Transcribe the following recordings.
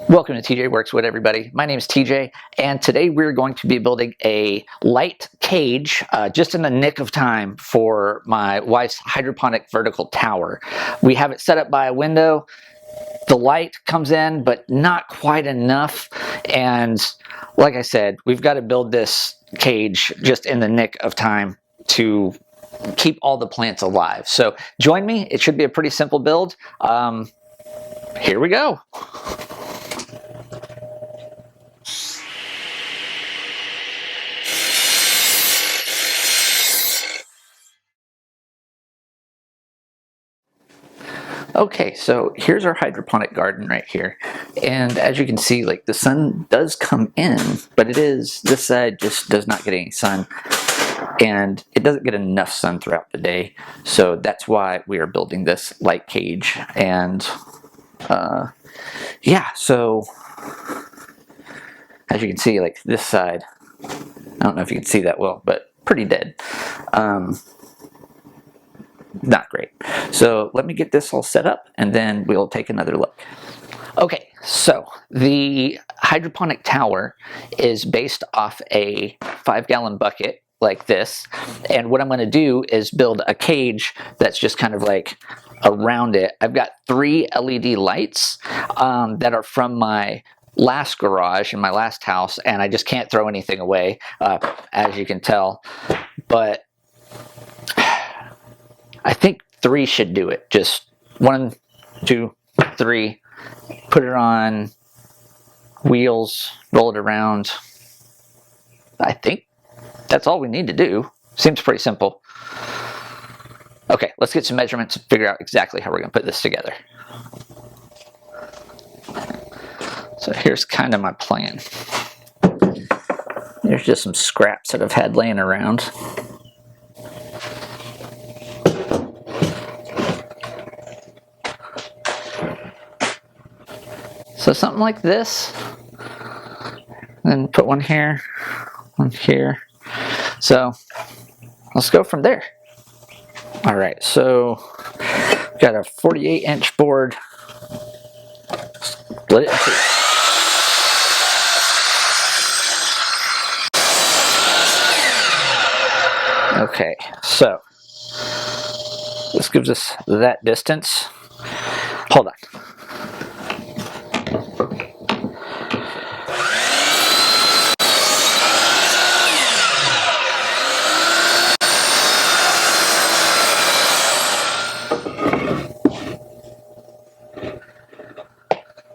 Welcome to TJ Works With, everybody. My name is TJ, and today we're going to be building a light cage just in the nick of time for my wife's hydroponic vertical tower. We have it set up by a window. The light comes in, but not quite enough. And like I said, we've got to build this cage just in the nick of time to keep all the plants alive. So join me. It should be a pretty simple build. Here we go. Okay, so here's our hydroponic garden right here. And as you can see, like, the sun does come in, but this side just does not get any sun. And it doesn't get enough sun throughout the day. So that's why we are building this light cage. And yeah, so as you can see, like, this side, I don't know if you can see that well, but pretty dead. Not great. So let me get this all set up and then we'll take another look. Okay, so the hydroponic tower is based off a 5-gallon bucket like this. And what I'm going to do is build a cage that's just kind of like around it. I've got 3 LED lights that are from my last garage in my last house, and I just can't throw anything away, as you can tell. But I think 3 should do it. Just 1, 2, 3. Put it on wheels, roll it around. I think that's all we need to do. Seems pretty simple. Okay, let's get some measurements and figure out exactly how we're going to put this together. So here's kind of my plan. There's just some scraps that I've had laying around. So something like this, then put one here, one here. So let's go from there. All right, so got a 48-inch board. Split it in 2. Okay, so this gives us that distance. Hold on.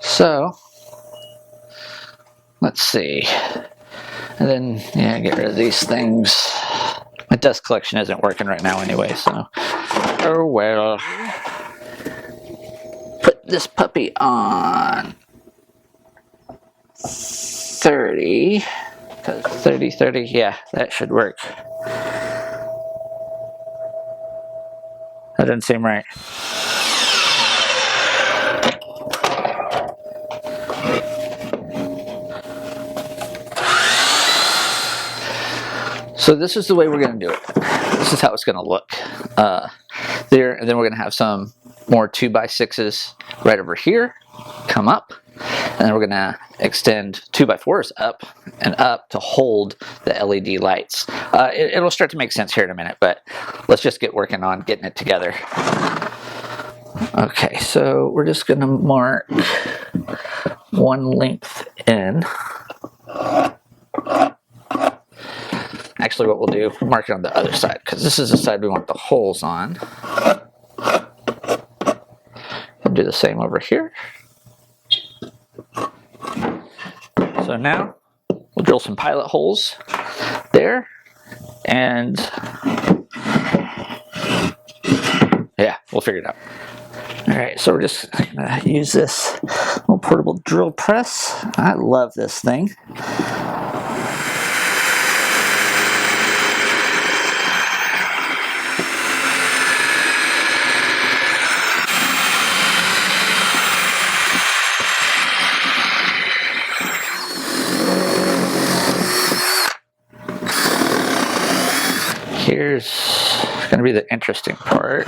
So let's see, and then yeah, get rid of these things. My dust collection isn't working right now anyway, so oh well. Put this puppy on 30, because 30, yeah, that should work. That doesn't seem right. So this is the way we're going to do it. This is how it's going to look there, and then we're going to have some more 2x6s right over here, come up, and then we're going to extend 2x4s up and up to hold the LED lights. It'll start to make sense here in a minute, but let's just get working on getting it together. Okay, so we're just going to mark one length in. Actually, what we'll do, we'll mark it on the other side, because this is the side we want the holes on. And do the same over here. So now, we'll drill some pilot holes there, and yeah, we'll figure it out. Alright, so we're just going to use this little portable drill press. I love this thing. Here's going to be the interesting part.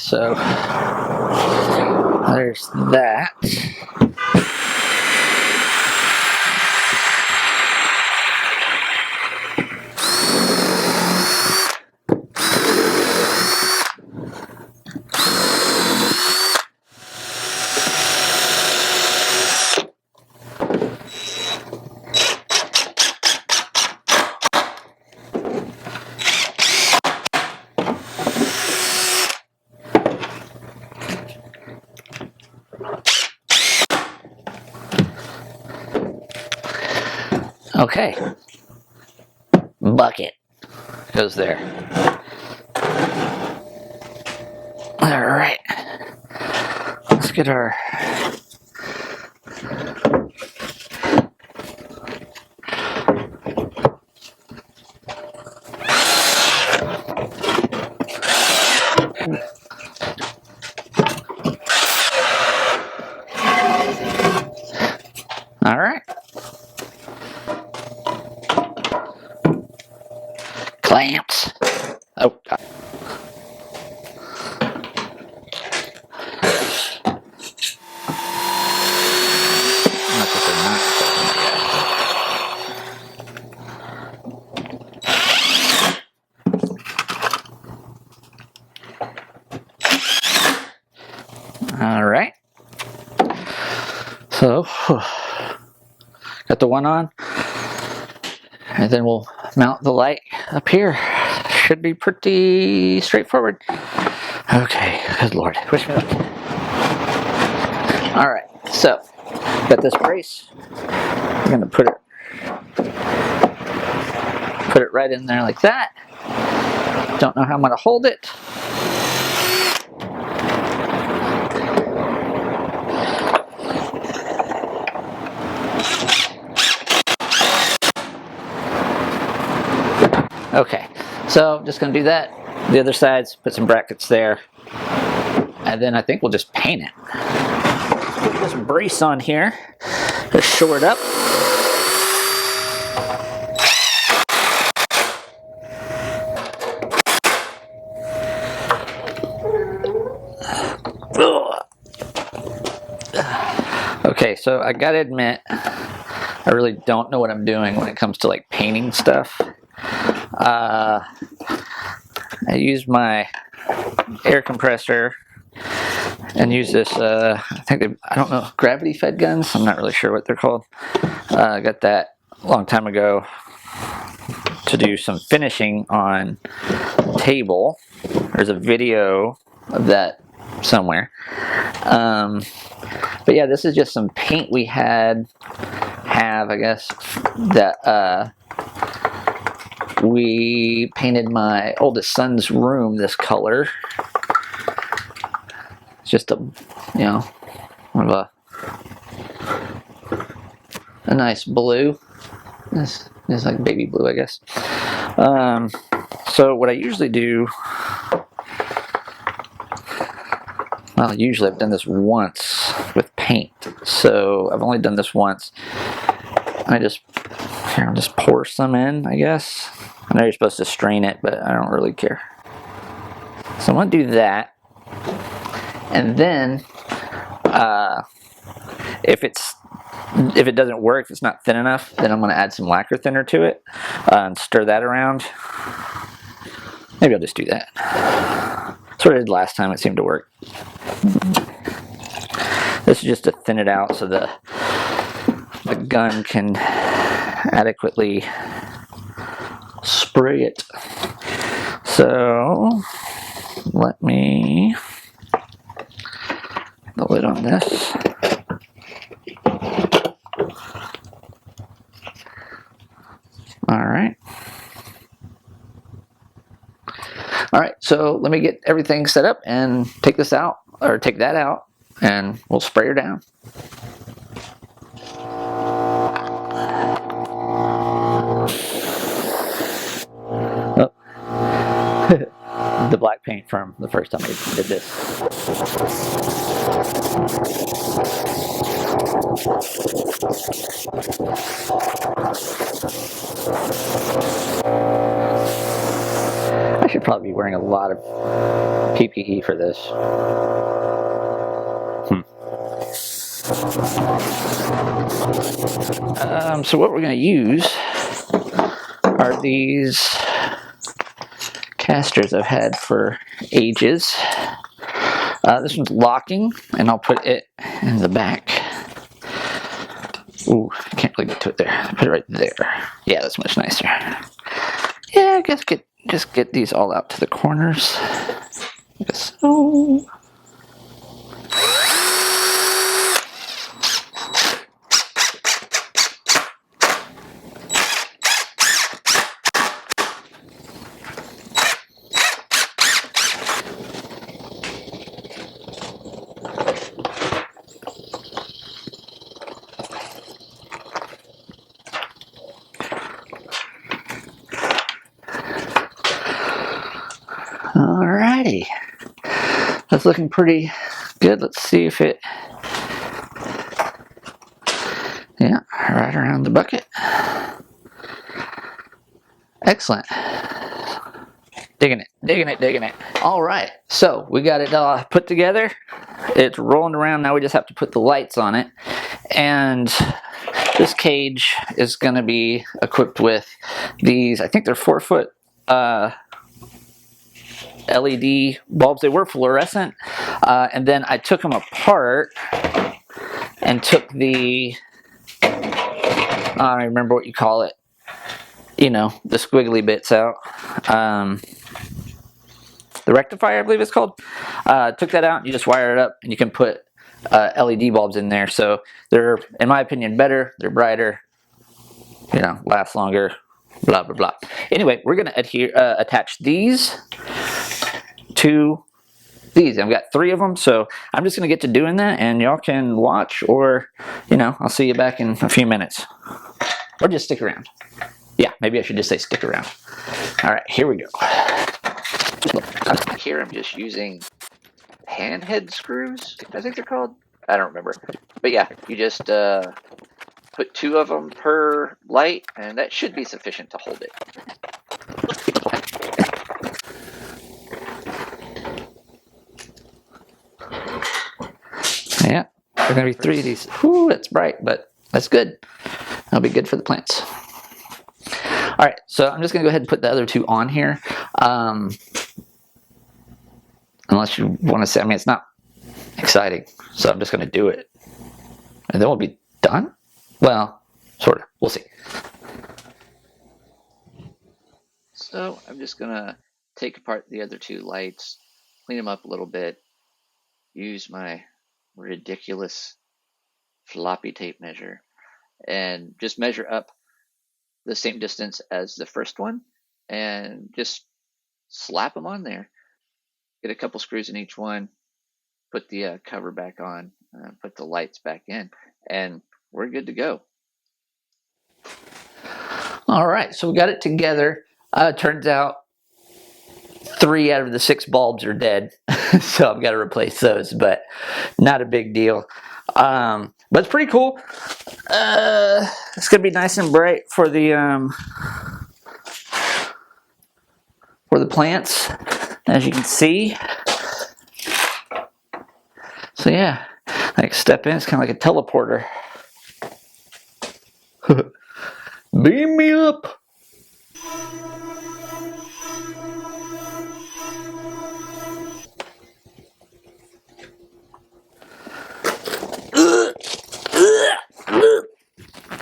so there's that. Okay, bucket goes there. All right, let's get our all right. Clamps. Oh, God. All right. So, got the one on, and then we'll mount the light up here. Should be pretty straightforward. Okay, good Lord, wish me luck. All right, so got this brace. I'm gonna put it right in there like that. Don't know how I'm gonna hold it. Okay, so I'm just gonna do that. The other sides, put some brackets there, and then I think we'll just paint it. Put this brace on here, just shore it up. Okay, so I gotta admit, I really don't know what I'm doing when it comes to like painting stuff. I use my air compressor and use this, I don't know, gravity fed guns? I'm not really sure what they're called. I got that a long time ago to do some finishing on table. There's a video of that somewhere. But yeah, this is just some paint we have, I guess, that we painted my oldest son's room this color. It's just a, you know, kind of a nice blue. This is like baby blue, I guess. So what I usually do, well, usually I've done this once with paint, so I've only done this once. I'll just pour some in, I guess. I know you're supposed to strain it, but I don't really care. So I'm gonna do that, and then if it doesn't work, if it's not thin enough, then I'm gonna add some lacquer thinner to it and stir that around. Maybe I'll just do that. That's what I did last time. It seemed to work. This is just to thin it out so the gun can adequately spray it. So let me put the lid on this. All right. All right, so let me get everything set up and take this out, or take that out, and we'll spray her down. Oh. The black paint from the first time I did this. I should probably be wearing a lot of PPE for this. So what we're going to use are these casters I've had for ages. This one's locking, and I'll put it in the back. Ooh, I can't really get to it there. Put it right there. Yeah, that's much nicer. Yeah, I guess just get these all out to the corners. Like so. Alrighty, that's looking pretty good. Let's see if it, yeah, right around the bucket. Excellent. Digging it, digging it, digging it. All right, so we got it put together. It's rolling around. Now we just have to put the lights on it. And this cage is going to be equipped with these, I think they're 4-foot LED bulbs. They were fluorescent, and then I took them apart and took the, I don't remember what you call it, you know, the squiggly bits out. The rectifier, I believe it's called. Took that out, and you just wire it up, and you can put LED bulbs in there. So they're, in my opinion, better. They're brighter, you know, last longer, blah, blah, blah. Anyway, we're going to attach these to these. I've got 3 of them, so I'm just going to get to doing that, and y'all can watch, or, you know, I'll see you back in a few minutes. Or just stick around. Yeah, maybe I should just say stick around. All right, here we go. Here I'm just using hand head screws, I think they're called. I don't remember. But yeah, you just put 2 of them per light, and that should be sufficient to hold it. Yeah, there are going to be 3 of these. Ooh, that's bright, but that's good. That'll be good for the plants. All right, so I'm just going to go ahead and put the other 2 on here. Unless you want to say, I mean, it's not exciting, so I'm just going to do it. And then we'll be done? Well, sort of. We'll see. So I'm just going to take apart the other 2 lights, clean them up a little bit, use my ridiculous floppy tape measure, and just measure up the same distance as the first one, and just slap them on there. Get a couple screws in each one, put the cover back on, put the lights back in, and we're good to go. All right, so we got it together. Turns out 3 out of the 6 bulbs are dead, so I've got to replace those, but not a big deal. But it's pretty cool. It's gonna be nice and bright for the plants, as you can see. So yeah, like step in, it's kind of like a teleporter. Beam me up.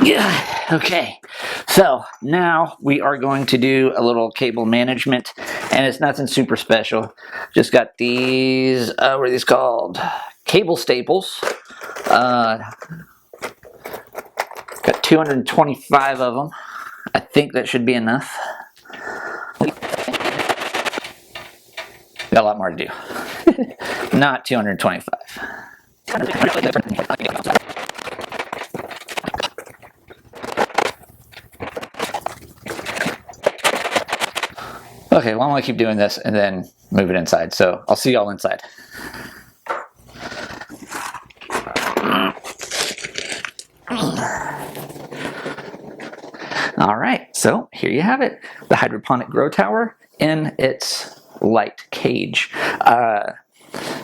Yeah, okay. So now we are going to do a little cable management, and it's nothing super special. Just got these, what are these called? Cable staples. Got 225 of them. I think that should be enough. Got a lot more to do. Not 225. Okay, well, I'm gonna keep doing this and then move it inside. So I'll see y'all inside. All right, So here you have it, the hydroponic grow tower in its light cage.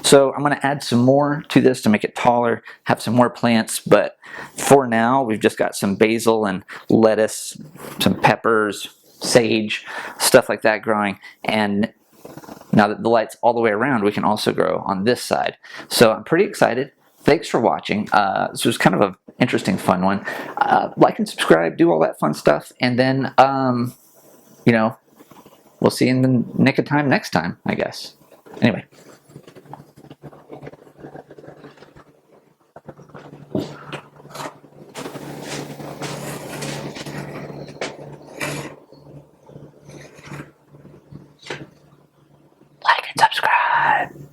So I'm going to add some more to this to make it taller, have some more plants, but for now we've just got some basil and lettuce, some peppers, sage, stuff like that growing, and now that the light's all the way around, we can also grow on this side. So I'm pretty excited. Thanks for watching. This was kind of an interesting, fun one. Like and subscribe, do all that fun stuff, and then, you know, we'll see you in the nick of time next time, I guess. Anyway. Like and subscribe.